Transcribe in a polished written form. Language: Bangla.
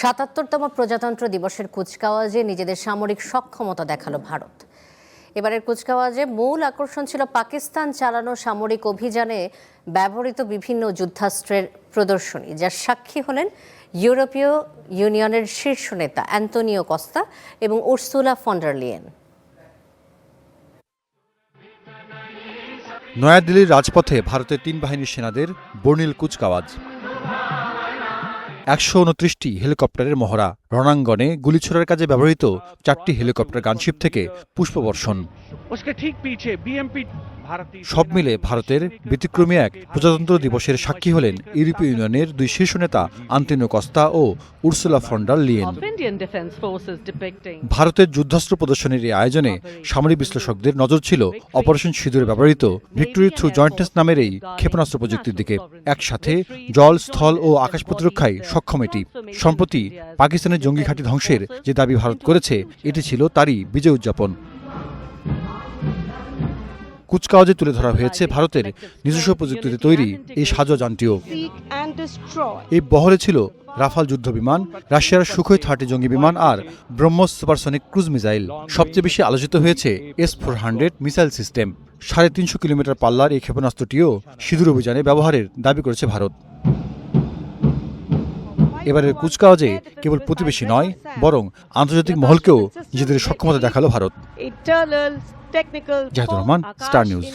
৭৭তম প্রজাতন্ত্র দিবসের কুচকাওয়াজে নিজেদের সামরিক সক্ষমতা দেখালো ভারত। এবারের কুচকাওয়াজে মূল আকর্ষণ ছিল পাকিস্তান চালানো সামরিক অভিযানে ব্যবহৃত বিভিন্ন যুদ্ধাস্ত্রের প্রদর্শনী, যার সাক্ষী হলেন ইউরোপীয় ইউনিয়নের শীর্ষ নেতা অ্যান্তোনিও কস্তা এবং উর্সুলা ফন ডার লিয়েন। নয়াদিল্লির রাজপথে ভারতের তিন বাহিনীর সেনাদের বর্ণিল কুচকাওয়াজ। ১২৯টি হেলিকপ্টারের মহড়া, রণাঙ্গনে গুলি ছোড়ার কাজে ব্যবহৃত 4টি হেলিকপ্টার গানশিপ থেকে পুষ্পবর্ষণ। সব মিলে ভারতের ব্যতিক্রমী এক প্রজাতন্ত্র দিবসের সাক্ষী হলেন ইউরোপীয় ইউনিয়নের দুই শীর্ষ নেতা আন্তোনিও কস্তা ও উর্সুলা ফন ডার লিয়েন। ভারতের যুদ্ধাস্ত্র প্রদর্শনীর এই আয়োজনে সামরিক বিশ্লেষকদের নজর ছিল অপারেশন সিঁদুরে ব্যবহৃত ভিক্টোরি থ্রু জয়েন্টনেস নামের এই ক্ষেপণাস্ত্র প্রযুক্তির দিকে। একসাথে জল, স্থল ও আকাশ প্রতিরক্ষায় সক্ষম এটি। সম্প্রতি পাকিস্তানের জঙ্গি ঘাঁটি ধ্বংসের যে দাবি ভারত করেছে, এটি ছিল তারই বিজয় উদযাপন। কুচকাওয়াজে তুলে ধরা হয়েছে ভারতের নিজস্ব প্রযুক্তিতে তৈরি এই সাজোয়া যানটিও। এই বহরে ছিল রাফাল যুদ্ধ বিমান, রাশিয়ার সুখোই 30 জঙ্গি বিমান আর ব্রহ্মোস সুপারসনিক ক্রুজ মিসাইল। সবচেয়ে বেশি আলোচিত হয়েছে S-400 মিসাইল সিস্টেম। 350 কিলোমিটার পাল্লার এই ক্ষেপণাস্ত্রটিও সিঁদুর অভিযানে ব্যবহারের দাবি করেছে ভারত। এবারের কুচকাওয়াজে কেবল প্রতিবেশী নয়, বরং আন্তর্জাতিক মহলকেও নিজেদের সক্ষমতা দেখালো ভারত। Jahidur Rahman, Star news.